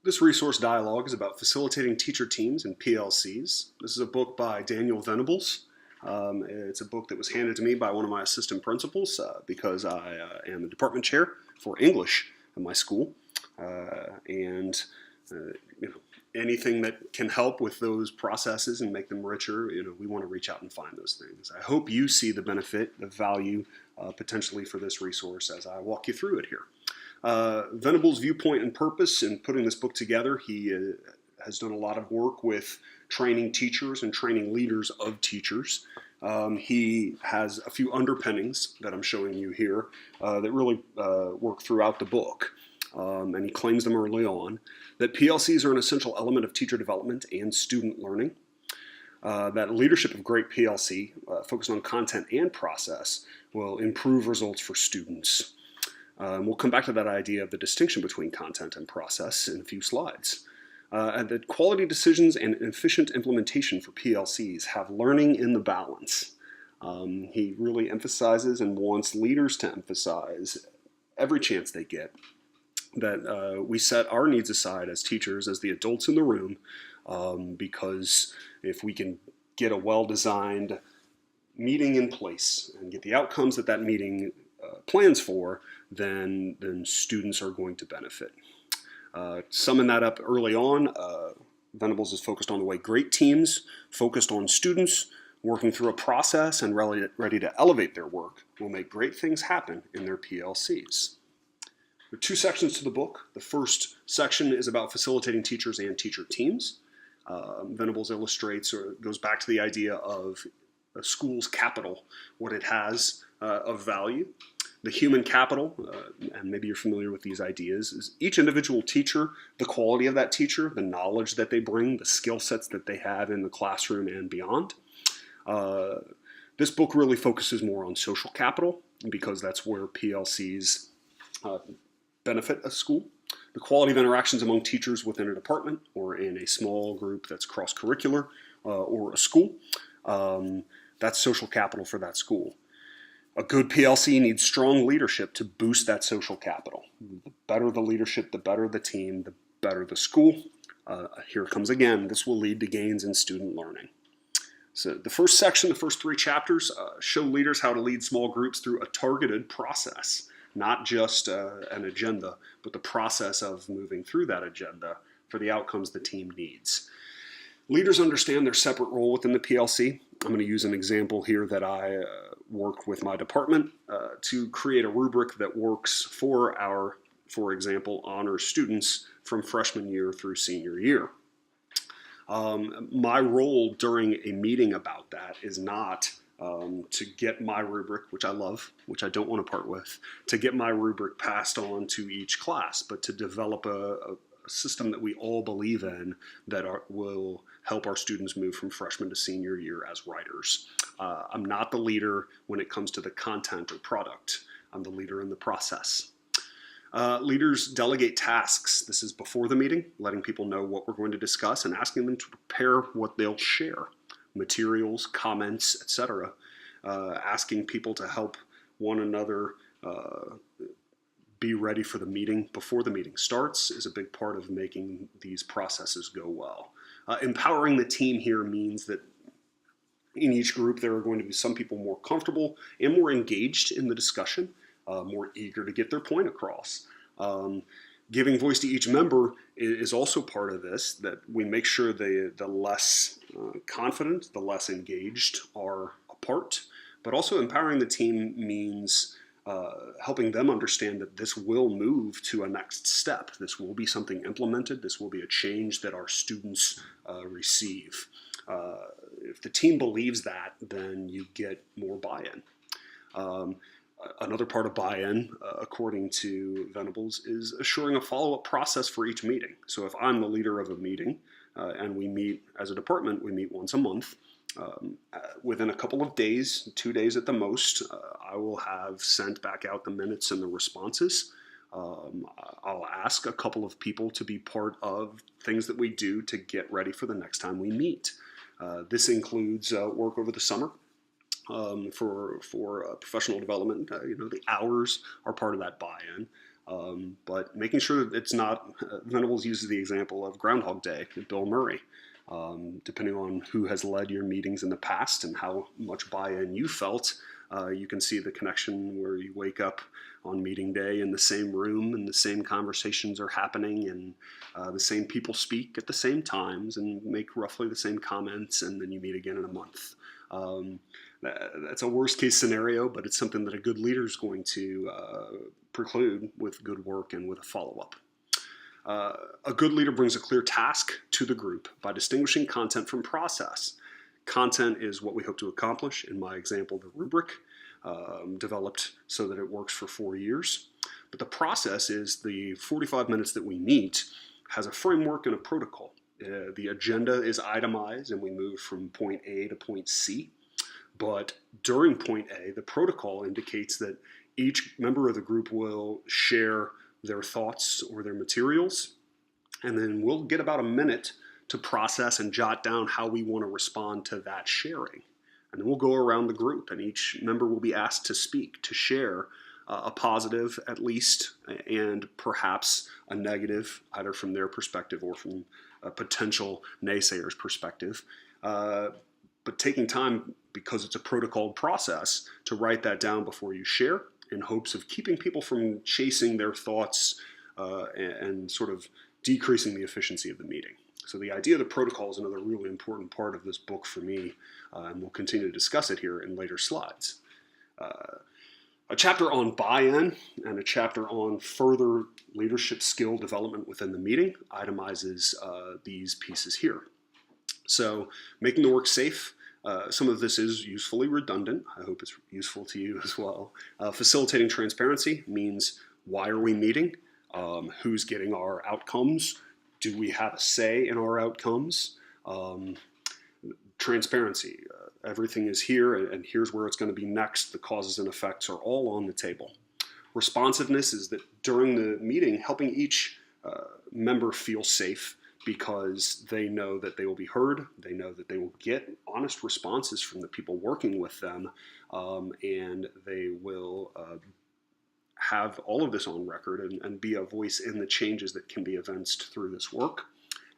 This resource dialogue is about facilitating teacher teams and PLCs. This is a book by Daniel Venables. It's a book that was handed to me by one of my assistant principals because I am the department chair for English at my school. And anything that can help with those processes and make them richer, we want to reach out and find those things. I hope you see the benefit, the value potentially for this resource as I walk you through it here. Venables' viewpoint and purpose in putting this book together, he has done a lot of work with training teachers and training leaders of teachers. He has a few underpinnings that I'm showing you here that really work throughout the book. And he claims them early on, that PLCs are an essential element of teacher development and student learning, that leadership of great PLC, focused on content and process, will improve results for students. We'll come back to that idea of the distinction between content and process in a few slides. And that quality decisions and efficient implementation for PLCs have learning in the balance. He really emphasizes and wants leaders to emphasize every chance they get that we set our needs aside as teachers, as the adults in the room, because if we can get a well-designed meeting in place and get the outcomes that that meeting plans for, then students are going to benefit. Summing that up early on, Venables is focused on the way great teams, focused on students, working through a process and ready to elevate their work, will make great things happen in their PLCs. There are two sections to the book. The first section is about facilitating teachers and teacher teams. Venables illustrates or goes back to the idea of a school's capital, what it has of value. The human capital, and maybe you're familiar with these ideas, is each individual teacher, the quality of that teacher, the knowledge that they bring, the skill sets that they have in the classroom and beyond. This book really focuses more on social capital because that's where PLCs benefit a school. The quality of interactions among teachers within a department or in a small group that's cross-curricular or a school. That's social capital for that school. A good PLC needs strong leadership to boost that social capital. The better the leadership, the better the team, the better the school. Here it comes again. This will lead to gains in student learning. So the first section, the first three chapters, show leaders how to lead small groups through a targeted process, not just an agenda, but the process of moving through that agenda for the outcomes the team needs. Leaders understand their separate role within the PLC. I'm going to use an example here that I work with my department to create a rubric that works for our, for example, honors students from freshman year through senior year. My role during a meeting about that is not to get my rubric, which I love, which I don't want to part with, to get my rubric passed on to each class, but to develop a system that we all believe in that will help our students move from freshman to senior year as writers. I'm not the leader when it comes to the content or product. I'm the leader in the process. Leaders delegate tasks. This is before the meeting, letting people know what we're going to discuss and asking them to prepare what they'll share, materials, comments, etc. Asking people to help one another be ready for the meeting before the meeting starts is a big part of making these processes go well. Empowering the team here means that in each group there are going to be some people more comfortable and more engaged in the discussion, more eager to get their point across. Giving voice to each member is also part of this, that we make sure the less confident, the less engaged are a part, but also empowering the team means helping them understand that this will move to a next step. This will be something implemented. This will be a change that our students receive. If the team believes that, then you get more buy-in. Another part of buy-in, according to Venables, is assuring a follow-up process for each meeting. So if I'm the leader of a meeting and we meet as a department, we meet once a month, within a couple of days, 2 days at the most, I will have sent back out the minutes and the responses. I'll ask a couple of people to be part of things that we do to get ready for the next time we meet. This includes work over the summer for professional development. The hours are part of that buy-in. But making sure that it's not, Venables uses the example of Groundhog Day with Bill Murray. Depending on who has led your meetings in the past and how much buy-in you felt, you can see the connection where you wake up on meeting day in the same room and the same conversations are happening and the same people speak at the same times and make roughly the same comments, and then you meet again in a month. That's a worst case scenario, but it's something that a good leader is going to preclude with good work and with a follow-up. A good leader brings a clear task to the group by distinguishing content from process. Content is what we hope to accomplish. In my example, the rubric, developed so that it works for 4 years. But the process is the 45 minutes that we meet has a framework and a protocol. The agenda is itemized and we move from point A to point C. But during point A, the protocol indicates that each member of the group will share their thoughts or their materials, and then we'll get about a minute to process and jot down how we want to respond to that sharing. And then we'll go around the group and each member will be asked to speak, to share a positive at least, and perhaps a negative, either from their perspective or from a potential naysayer's perspective. But taking time, because it's a protocoled process, to write that down before you share in hopes of keeping people from chasing their thoughts and sort of decreasing the efficiency of the meeting. So the idea of the protocol is another really important part of this book for me, and we'll continue to discuss it here in later slides. A chapter on buy-in and a chapter on further leadership skill development within the meeting itemizes these pieces here. So making the work safe. Some of this is usefully redundant. I hope it's useful to you as well. Facilitating transparency means, why are we meeting? Who's getting our outcomes? Do we have a say in our outcomes? Transparency. Everything is here and here's where it's going to be next. The causes and effects are all on the table. Responsiveness is that during the meeting, helping each member feel safe, because they know that they will be heard, they know that they will get honest responses from the people working with them, and they will have all of this on record and be a voice in the changes that can be evinced through this work.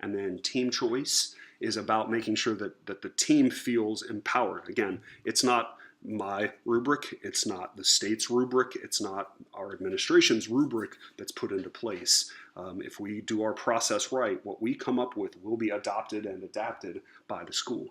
And then team choice is about making sure that the team feels empowered. Again, it's not my rubric, it's not the state's rubric, it's not our administration's rubric that's put into place. If we do our process right, what we come up with will be adopted and adapted by the school.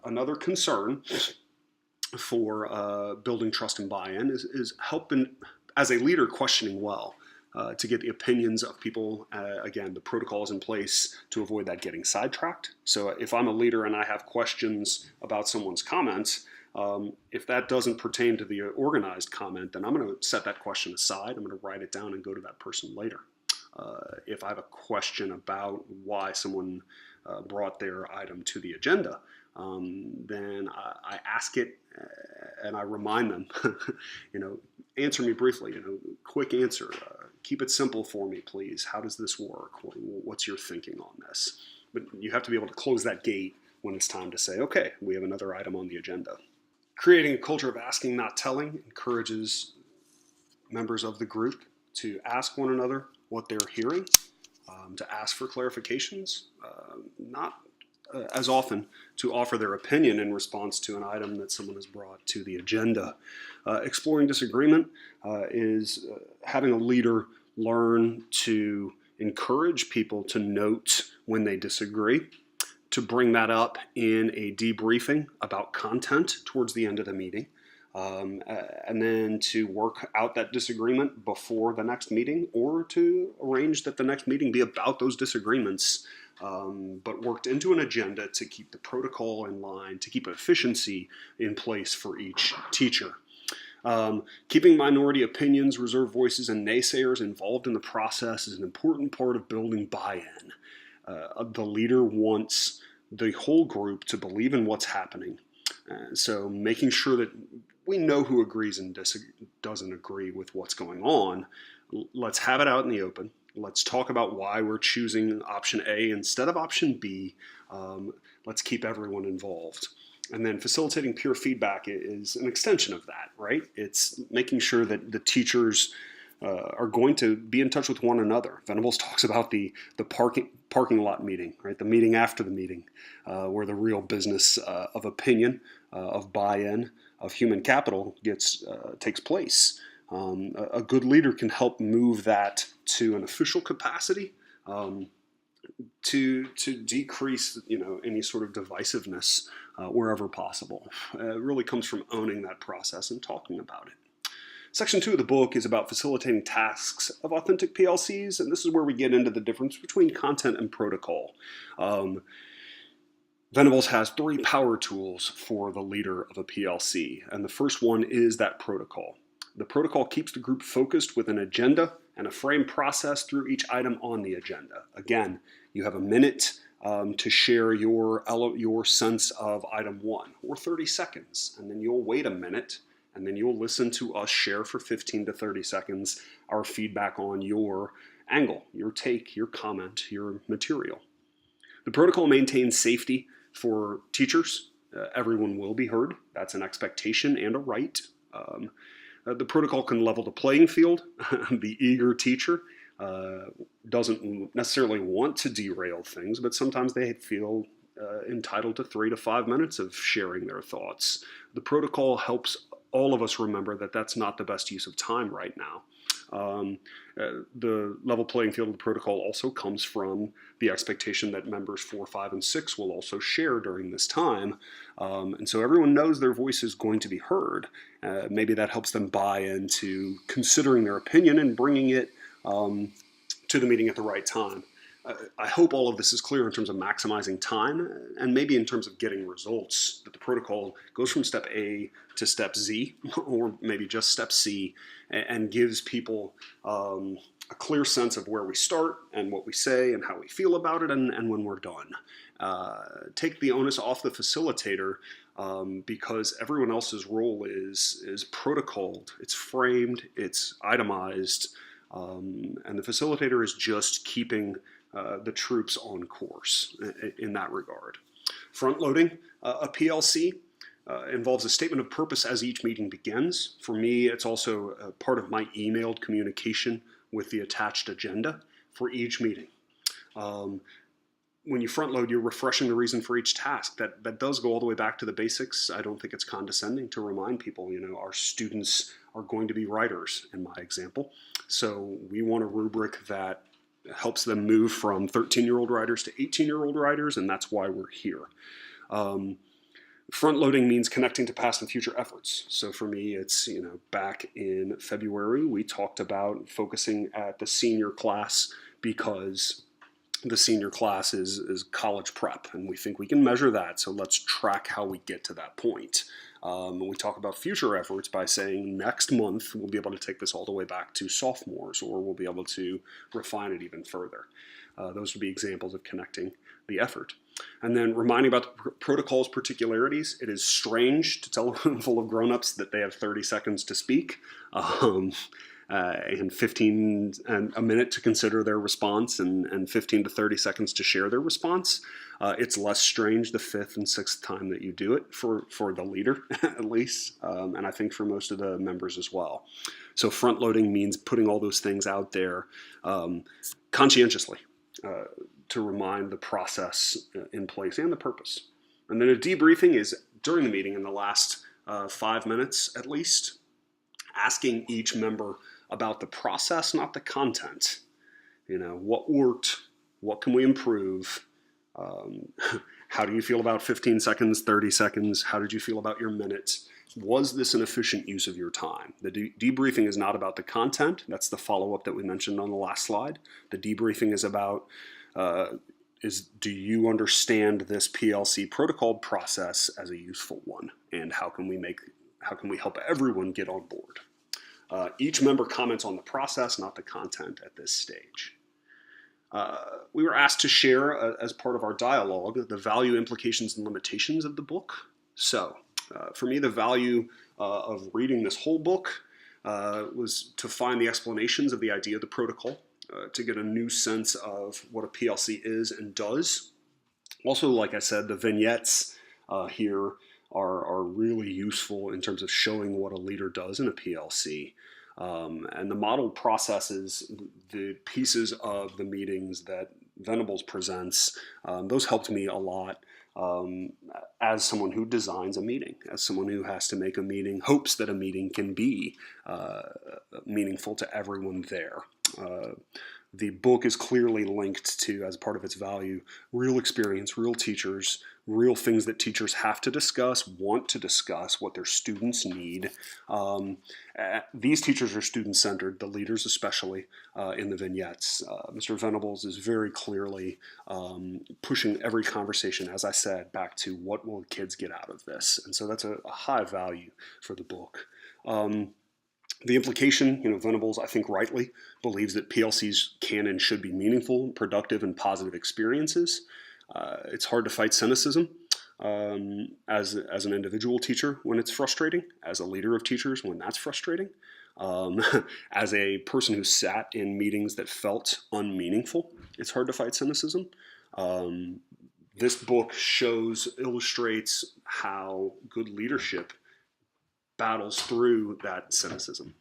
Another concern for building trust and buy-in is helping, as a leader, questioning well. To get the opinions of people. Again, the protocol is in place to avoid that getting sidetracked. So if I'm a leader and I have questions about someone's comments, if that doesn't pertain to the organized comment, then I'm going to set that question aside. I'm going to write it down and go to that person later. If I have a question about why someone brought their item to the agenda, then I ask it and I remind them, answer me briefly, quick answer. Keep it simple for me, please. How does this work? What's your thinking on this? But you have to be able to close that gate when it's time to say, okay, we have another item on the agenda. Creating a culture of asking, not telling, encourages members of the group to ask one another what they're hearing, to ask for clarifications, not as often to offer their opinion in response to an item that someone has brought to the agenda. Exploring disagreement is having a leader learn to encourage people to note when they disagree, to bring that up in a debriefing about content towards the end of the meeting, and then to work out that disagreement before the next meeting, or to arrange that the next meeting be about those disagreements, but worked into an agenda to keep the protocol in line, to keep efficiency in place for each teacher. Keeping minority opinions, reserved voices, and naysayers involved in the process is an important part of building buy-in. The leader wants the whole group to believe in what's happening. So making sure that we know who agrees and doesn't agree with what's going on. Let's have it out in the open. Let's talk about why we're choosing option A instead of option B. Let's keep everyone involved. And then facilitating peer feedback is an extension of that, right? It's making sure that the teachers are going to be in touch with one another. Venables talks about the parking lot meeting, right? The meeting after the meeting, where the real business of opinion, of buy-in, of human capital takes place. A good leader can help move that to an official capacity, to decrease any sort of divisiveness wherever possible. It really comes from owning that process and talking about it. Section 2 of the book is about facilitating tasks of authentic PLCs, and this is where we get into the difference between content and protocol. Venables has 3 power tools for the leader of a PLC, and the first one is that protocol. The protocol keeps the group focused with an agenda and a frame process through each item on the agenda. Again, you have a minute to share your sense of item 1, or 30 seconds, and then you'll wait a minute, and then you'll listen to us share for 15 to 30 seconds our feedback on your angle, your take, your comment, your material. The protocol maintains safety for teachers. Everyone will be heard. That's an expectation and a right. The protocol can level the playing field. The eager teacher doesn't necessarily want to derail things, but sometimes they feel entitled to 3 to 5 minutes of sharing their thoughts. The protocol helps all of us remember that that's not the best use of time right now. The level playing field of the protocol also comes from the expectation that members 4, 5, and 6 will also share during this time. And so everyone knows their voice is going to be heard. Maybe that helps them buy into considering their opinion and bringing it to the meeting at the right time. I hope all of this is clear in terms of maximizing time and maybe in terms of getting results, that the protocol goes from step A to step Z, or maybe just step C, and gives people a clear sense of where we start and what we say and how we feel about it and when we're done. Take the onus off the facilitator because everyone else's role is protocoled, it's framed, it's itemized, and the facilitator is just keeping the troops on course in that regard. Front-loading a PLC involves a statement of purpose as each meeting begins. For me, it's also a part of my emailed communication with the attached agenda for each meeting. When you front load, you're refreshing the reason for each task. That does go all the way back to the basics. I don't think it's condescending to remind people, our students are going to be writers, in my example. So we want a rubric that helps them move from 13-year-old writers to 18-year-old writers, and that's why we're here. Front-loading means connecting to past and future efforts. So for me, it's, back in February, we talked about focusing at the senior class because the senior class is college prep, and we think we can measure that, so let's track how we get to that point. We talk about future efforts by saying next month we'll be able to take this all the way back to sophomores, or we'll be able to refine it even further. Those would be examples of connecting the effort. And then reminding about the protocol's particularities. It is strange to tell a room full of grown-ups that they have 30 seconds to speak and 15 and a minute to consider their response and 15 to 30 seconds to share their response. It's less strange the 5th and 6th time that you do it for the leader, at least, and I think for most of the members as well. So front-loading means putting all those things out there conscientiously to remind the process in place and the purpose. And then a debriefing is during the meeting in the last 5 minutes at least, asking each member about the process, not the content. What worked? What can we improve? How do you feel about 15 seconds, 30 seconds? How did you feel about your minute? Was this an efficient use of your time? The debriefing is not about the content. That's the follow-up that we mentioned on the last slide. The debriefing is about, do you understand this PLC protocol process as a useful one? And how can we help everyone get on board? Each member comments on the process, not the content at this stage. We were asked to share, as part of our dialogue, the value, implications, and limitations of the book. So, for me, the value of reading this whole book was to find the explanations of the idea of the protocol, to get a new sense of what a PLC is and does. Also, like I said, the vignettes here are really useful in terms of showing what a leader does in a PLC. And the model processes, the pieces of the meetings that Venables presents, those helped me a lot um, as someone who designs a meeting, as someone who has to make a meeting, hopes that a meeting can be meaningful to everyone there. The book is clearly linked to, as part of its value, real experience, real teachers, real things that teachers have to discuss, want to discuss, what their students need. These teachers are student-centered, the leaders especially, in the vignettes. Mr. Venables is very clearly pushing every conversation, as I said, back to what will kids get out of this. And so that's a high value for the book. The implication, Venables, I think rightly, believes that PLCs can and should be meaningful, productive, and positive experiences. It's hard to fight cynicism as an individual teacher when it's frustrating, as a leader of teachers when that's frustrating, as a person who sat in meetings that felt unmeaningful, it's hard to fight cynicism. This book illustrates how good leadership battles through that cynicism,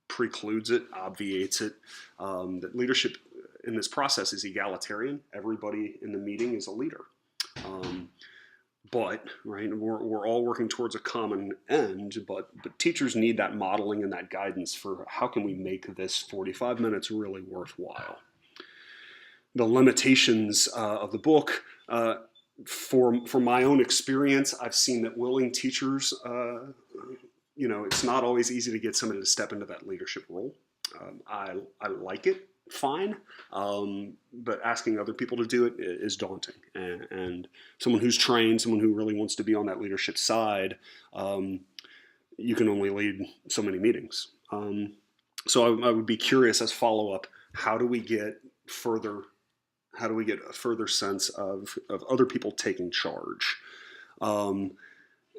precludes it, obviates it. That leadership in this process is egalitarian. Everybody in the meeting is a leader. But we're all working towards a common end, but teachers need that modeling and that guidance for how can we make this 45 minutes really worthwhile. The limitations of the book, for my own experience, I've seen that willing teachers, it's not always easy to get somebody to step into that leadership role. I like it fine, but asking other people to do it is daunting. And someone who's trained, someone who really wants to be on that leadership side, you can only lead so many meetings. So I would be curious as follow-up, how do we get a further sense of other people taking charge?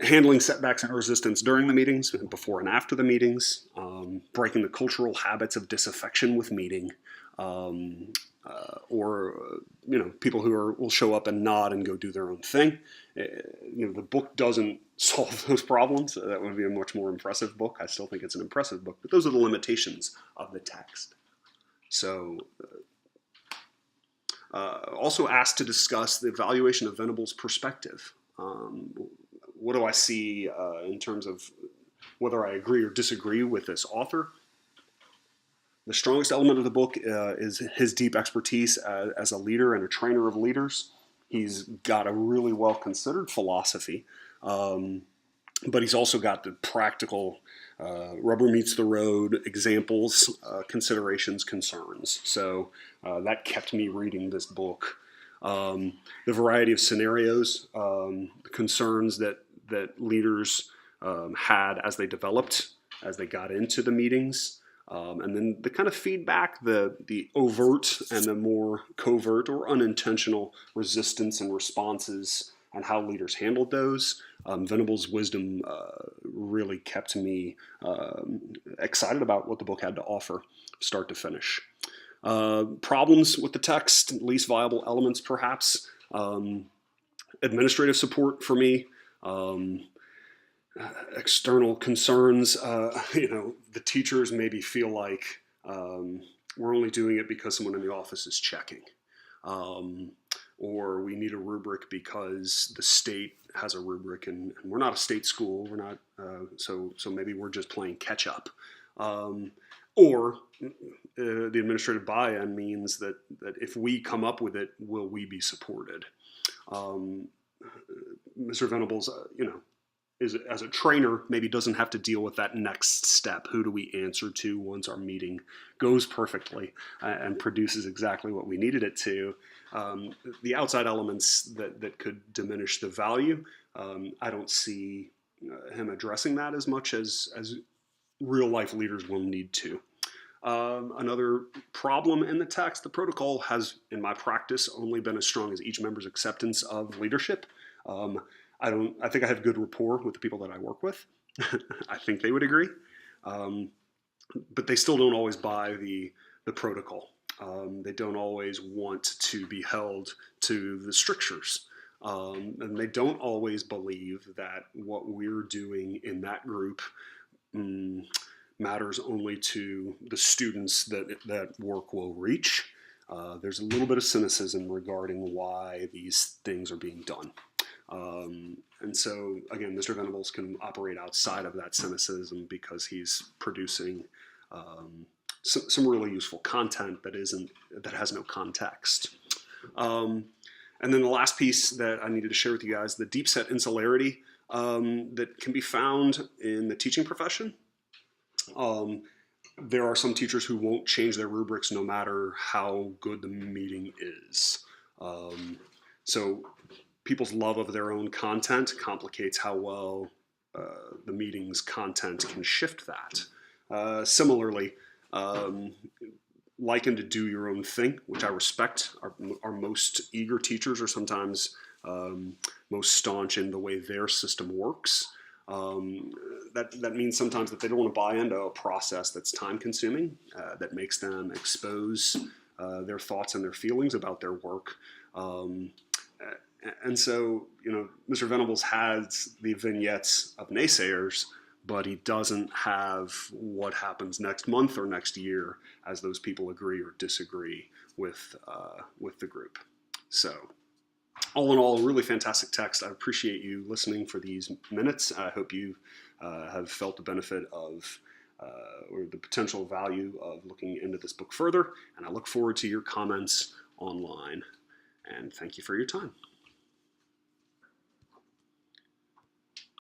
Handling setbacks and resistance during the meetings, before and after the meetings, breaking the cultural habits of disaffection with meeting, or people who will show up and nod and go do their own thing. The book doesn't solve those problems. That would be a much more impressive book. I still think it's an impressive book, but those are the limitations of the text. So, also asked to discuss the evaluation of Venables' perspective. What do I see in terms of whether I agree or disagree with this author? The strongest element of the book is his deep expertise as a leader and a trainer of leaders. He's got a really well-considered philosophy, but he's also got the practical rubber meets the road examples, considerations, concerns. So that kept me reading this book. The variety of scenarios, the concerns that leaders had as they developed, as they got into the meetings, and then the kind of feedback, the overt and the more covert or unintentional resistance and responses, and how leaders handled those. Venables' wisdom really kept me excited about what the book had to offer, start to finish. Problems with the text, least viable elements perhaps. Administrative support for me. External concerns, the teachers maybe feel like we're only doing it because someone in the office is checking. Or we need a rubric because the state has a rubric and we're not a state school. We're not, so maybe we're just playing catch up. Or the administrative buy-in means that if we come up with it, will we be supported? Mr. Venables, as a trainer, maybe doesn't have to deal with that next step. Who do we answer to once our meeting goes perfectly and produces exactly what we needed it to? The outside elements that could diminish the value, I don't see him addressing that as much as real life leaders will need to. Another problem in the text, the protocol has, in my practice, only been as strong as each member's acceptance of leadership. I think I have good rapport with the people that I work with. I think they would agree. But they still don't always buy the protocol. They don't always want to be held to the strictures. And they don't always believe that what we're doing in that group matters only to the students that work will reach. There's a little bit of cynicism regarding why these things are being done. And so, again, Mr. Venables can operate outside of that cynicism because he's producing some really useful content that has no context. And then the last piece that I needed to share with you guys, the deep set insularity that can be found in the teaching profession. There are some teachers who won't change their rubrics no matter how good the meeting is. So people's love of their own content complicates how well the meeting's content can shift that. Similarly, liken to do your own thing, which I respect. Our most eager teachers are sometimes most staunch in the way their system works. That means sometimes that they don't want to buy into a process that's time consuming, that makes them expose their thoughts and their feelings about their work. And so, Mr. Venables has the vignettes of naysayers, but he doesn't have what happens next month or next year as those people agree or disagree with the group. So, all in all, a really fantastic text. I appreciate you listening for these minutes. I hope you have felt the benefit of or the potential value of looking into this book further, and I look forward to your comments online. And thank you for your time.